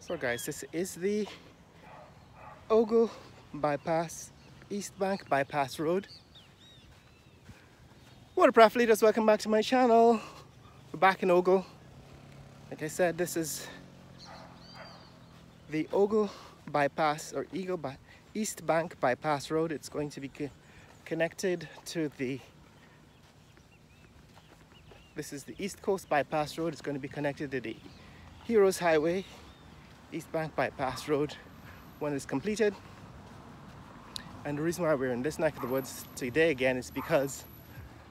So guys, this is the Ogle Bypass, East Bank Bypass Road. Watercraft leaders, welcome back to my channel. We're back in Ogle. Like I said, this is the Ogle Bypass or East Bank Bypass Road. It's going to be connected to this is the East Coast Bypass Road. It's going to be connected to the Heroes Highway, East Bank Bypass Road, when it's completed. And the reason why we're in this neck of the woods today again is because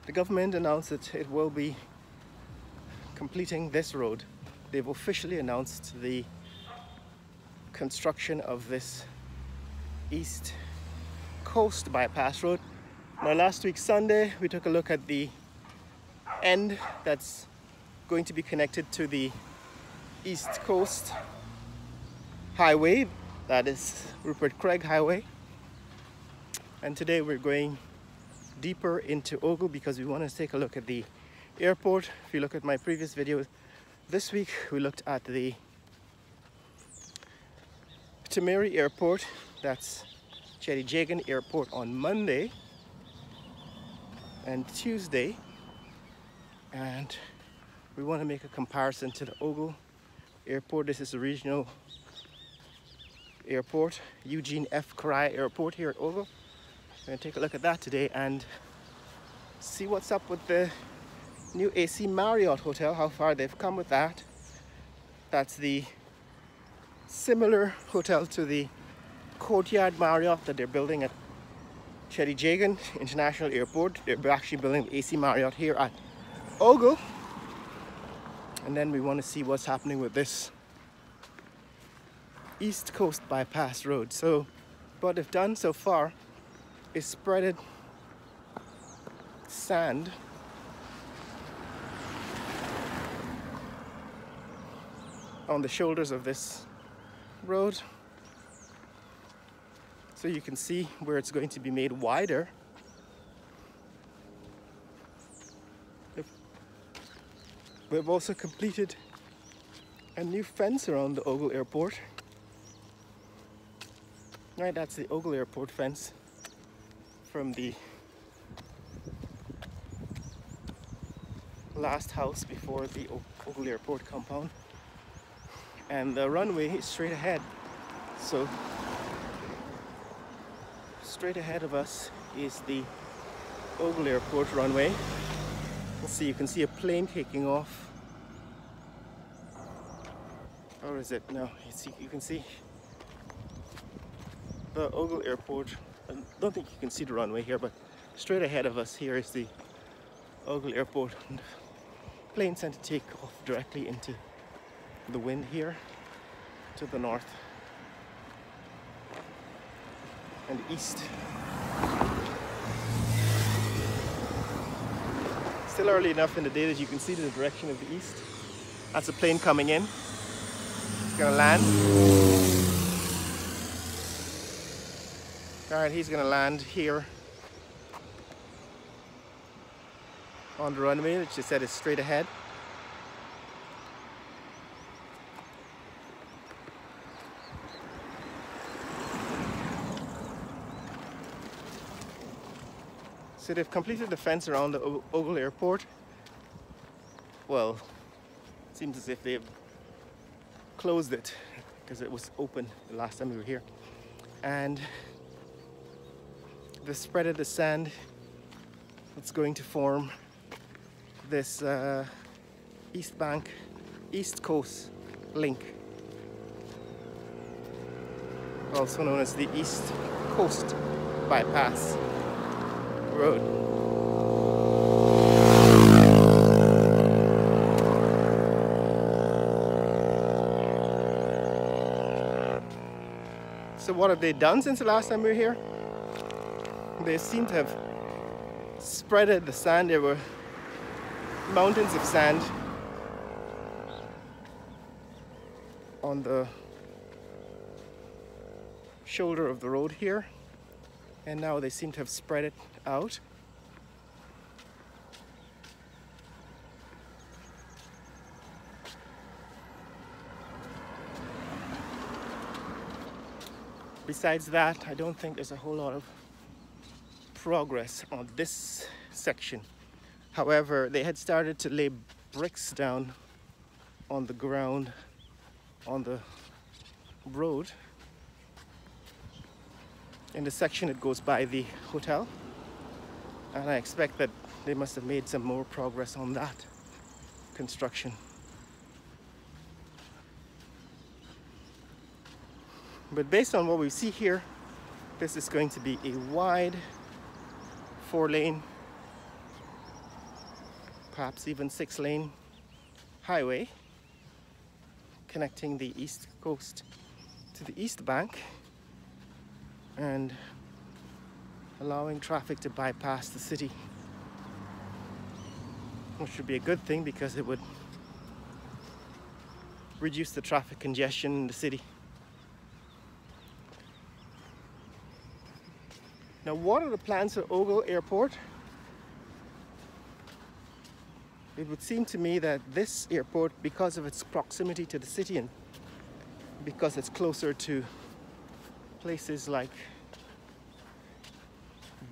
the government announced that it will be completing this road. They've officially announced the construction of this East Coast Bypass Road. Now last week Sunday we took a look at the end that's going to be connected to the East Coast Highway, that is Rupert Craig Highway. And today we're going deeper into Ogle because we want to take a look at the airport. If you look at my previous video this week, we looked at the Timehri Airport, that's Cheddi-Jagan Airport, on Monday and Tuesday, and we want to make a comparison to the Ogle Airport. This is the regional airport, Eugene F. Krai Airport here at Ogle. We're going to take a look at that today and see what's up with the new AC Marriott Hotel, how far they've come with that. That's the similar hotel to the Courtyard Marriott that they're building at Cheddi-Jagan International Airport. They're actually building the AC Marriott here at Ogle. And then we want to see what's happening with this East Coast Bypass Road. So what they've done so far is spreaded sand on the shoulders of this road, so you can see where it's going to be made wider. We've also completed a new fence around the Ogle Airport. Right, that's the Ogle Airport fence from the last house before the Ogle Airport compound. And the runway is straight ahead. So straight ahead of us is the Ogle Airport runway. Let's see, you can see a plane taking off. Or is it? No, you can see the Ogle Airport. I don't think you can see the runway here, but straight ahead of us here is the Ogle Airport. And the plane's going to take off directly into the wind here to the north and east. Still early enough in the day that you can see the direction of the east. That's a plane coming in. It's gonna land. Alright, he's gonna land here on the runway, which they said is straight ahead. So they've completed the fence around the Ogle Airport. Well, it seems as if they've closed it because it was open the last time we were here. And the spread of the sand that's going to form this East Bank, East Coast link, also known as the East Coast Bypass Road. So what have they done since the last time we were here? They seem to have spreaded the sand. There were mountains of sand on the shoulder of the road here, and now they seem to have spread it out. Besides that, I don't think there's a whole lot of progress on this section. However, they had started to lay bricks down on the ground on the road in the section that goes by the hotel, and I expect that they must have made some more progress on that construction. But based on what we see here, this is going to be a wide 4-lane, perhaps even 6-lane highway connecting the east coast to the east bank and allowing traffic to bypass the city, which should be a good thing because it would reduce the traffic congestion in the city. Now, what are the plans for Ogle Airport? It would seem to me that this airport, because of its proximity to the city and because it's closer to places like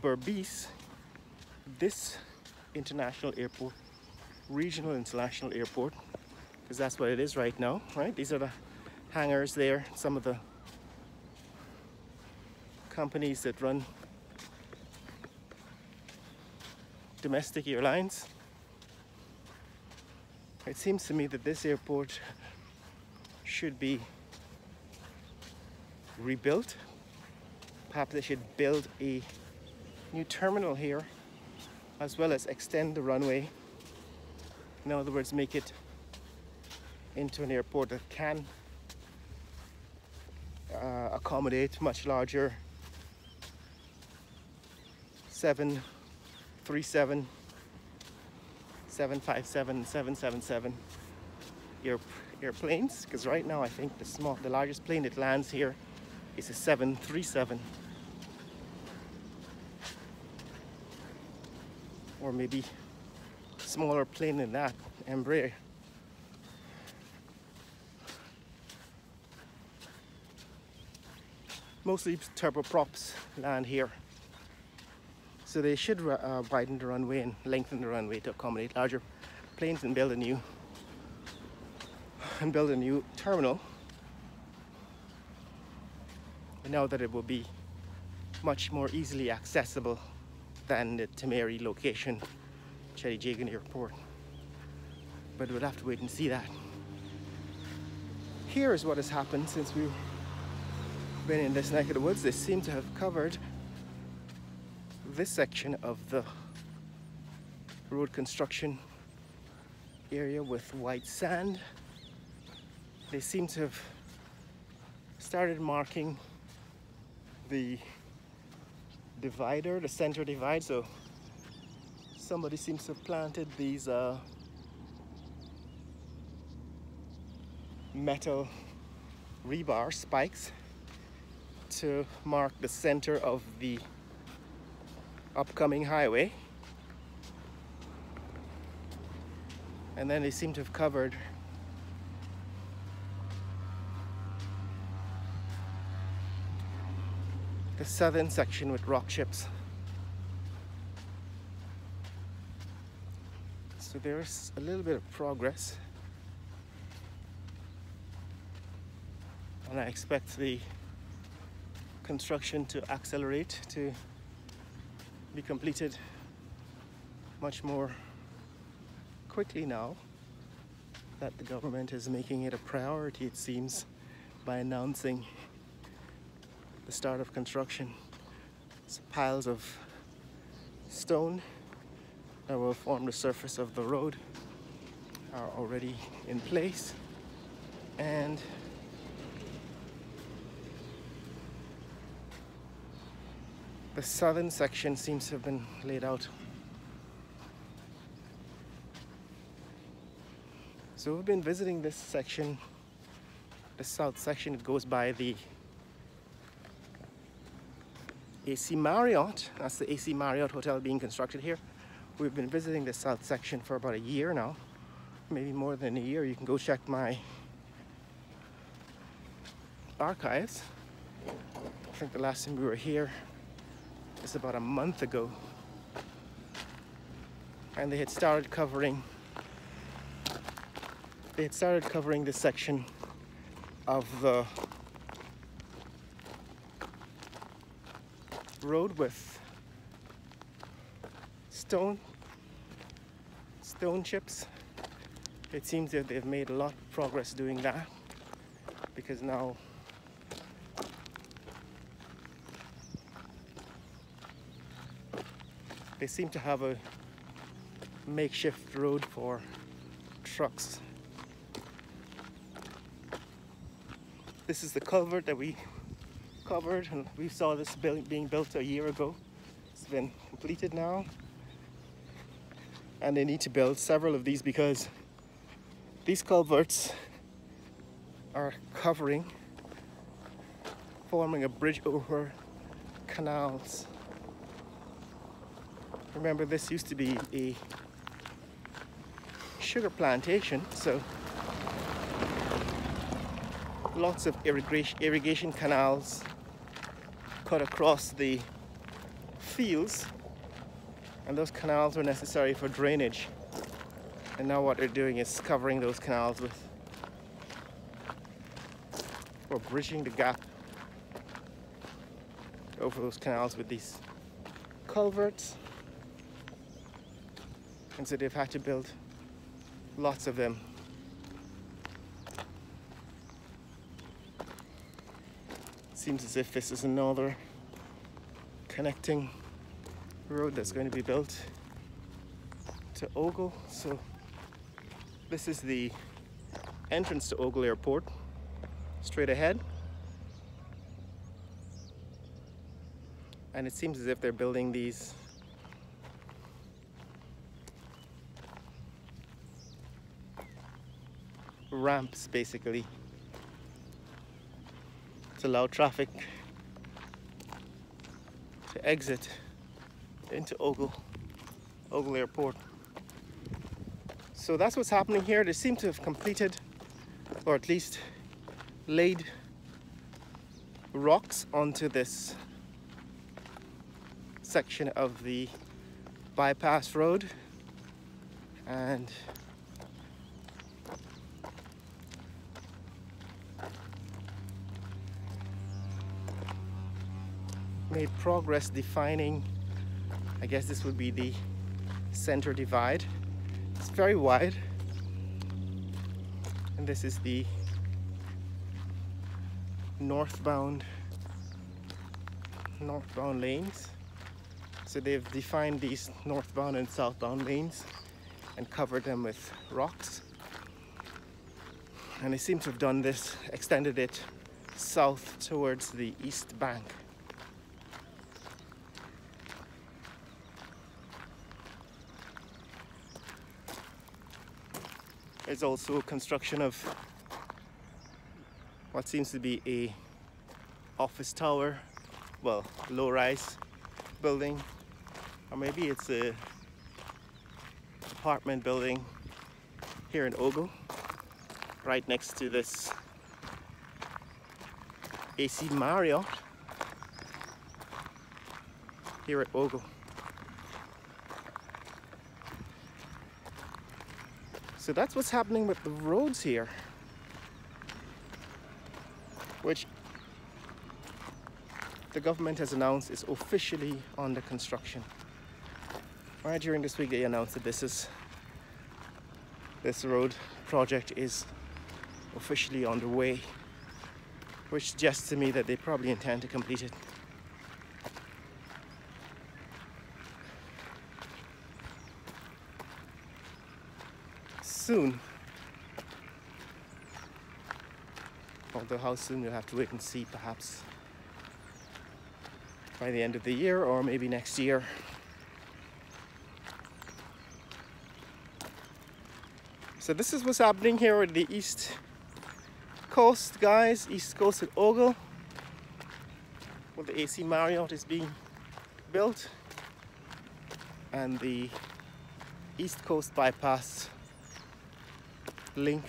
Berbice, this international airport, regional international airport, because that's what it is right now, right? These are the hangars there, some of the companies that run domestic airlines. It seems to me that this airport should be rebuilt. Perhaps they should build a new terminal here, as well as extend the runway. In other words, make it into an airport that can accommodate much larger 737, 757, 777 airplanes, because right now I think the largest plane that lands here is a 737, or maybe smaller plane than that, Embraer. Mostly turboprops land here. So they should widen the runway and lengthen the runway to accommodate larger planes and build a new terminal. And now that it will be much more easily accessible than the Temeri location, Chedijagan Airport. But we'll have to wait and see that. Here is what has happened since we've been in this neck of the woods. They seem to have covered this section of the road construction area with white sand. They seem to have started marking the divider, the center divide, so somebody seems to have planted these metal rebar spikes to mark the center of the upcoming highway. And then they seem to have covered the southern section with rock chips. So there's a little bit of progress, and I expect the construction to accelerate, to be completed much more quickly now that the government is making it a priority, it seems, by announcing the start of construction. So piles of stone that will form the surface of the road are already in place, and the southern section seems to have been laid out. So we've been visiting this section, the south section. It goes by the AC Marriott. That's the AC Marriott hotel being constructed here. We've been visiting the south section for about a year now, maybe more than a year. You can go check my archives. I think the last time we were here was about a month ago, and they had started covering this section of the road with stone chips. It seems that they've made a lot of progress doing that, because now they seem to have a makeshift road for trucks. This is the culvert that we covered, and we saw this being built a year ago. It's been completed now, and they need to build several of these because these culverts are forming a bridge over canals. Remember, this used to be a sugar plantation, so lots of irrigation canals cut across the fields, and those canals were necessary for drainage. And now what they're doing is covering those canals or bridging the gap over those canals with these culverts. And so they've had to build lots of them. Seems as if this is another connecting road that's going to be built to Ogle. So this is the entrance to Ogle Airport, straight ahead. And it seems as if they're building these ramps basically to allow traffic to exit into Ogle Airport. So that's what's happening here. They seem to have completed, or at least laid rocks onto this section of the bypass road, and made progress defining, I guess this would be the center divide. It's very wide, and this is the northbound lanes. So they've defined these northbound and southbound lanes and covered them with rocks. And they seem to have done this, extended it south towards the east bank. There's also construction of what seems to be a office tower, well, low-rise building, or maybe it's a apartment building here in Ogle, right next to this AC Marriott here at Ogle. So that's what's happening with the roads here, which the government has announced is officially under construction. Right, during this week they announced that this road project is officially underway, which suggests to me that they probably intend to complete it. Soon. Although how soon, you'll have to wait and see, perhaps by the end of the year or maybe next year. So this is what's happening here at the East Coast, guys. East Coast at Ogle, where the AC Marriott is being built, and the East Coast bypass link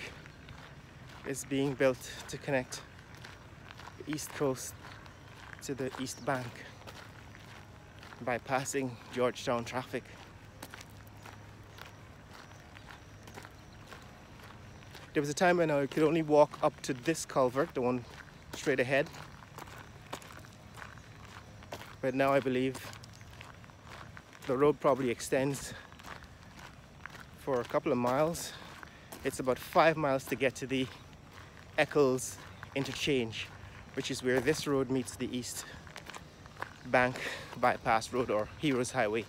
is being built to connect the East Coast to the East Bank, bypassing Georgetown traffic. There was a time when I could only walk up to this culvert, the one straight ahead. But now I believe the road probably extends for a couple of miles. It's about 5 miles to get to the Eccles interchange, which is where this road meets the East Bank Bypass Road, or Heroes Highway.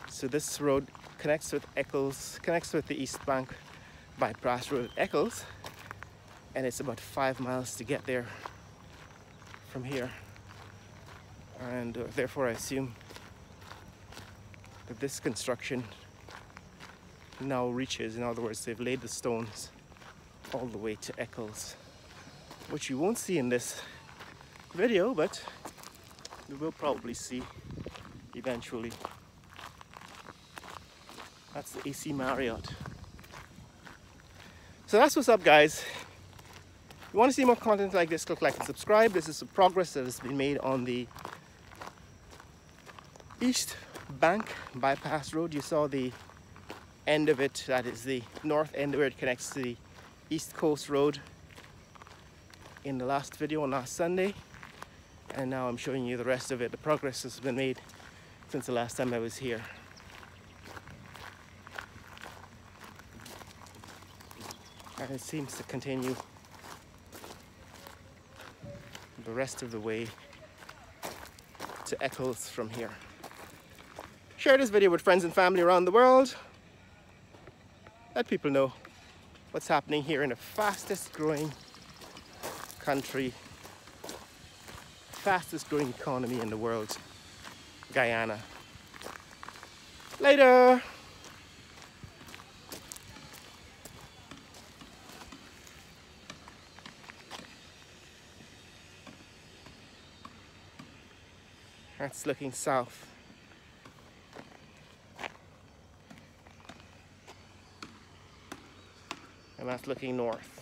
So this road connects with Eccles, connects with the East Bank Bypass Road at Eccles, and it's about 5 miles to get there from here. And therefore I assume that this construction now reaches, in other words, they've laid the stones all the way to Eccles, which you won't see in this video, but you will probably see eventually. That's the AC Marriott. So that's what's up, guys. If you want to see more content like this, click like and subscribe. This is the progress that has been made on the East Bank Bypass Road. You saw the end of it, that is the north end where it connects to the East Coast Road in the last video on last Sunday. And now I'm showing you the rest of it. The progress has been made since the last time I was here. And it seems to continue the rest of the way to Eccles from here. Share this video with friends and family around the world. Let people know what's happening here in the fastest growing country, fastest growing economy in the world, Guyana. Later! That's looking south. And that's looking north.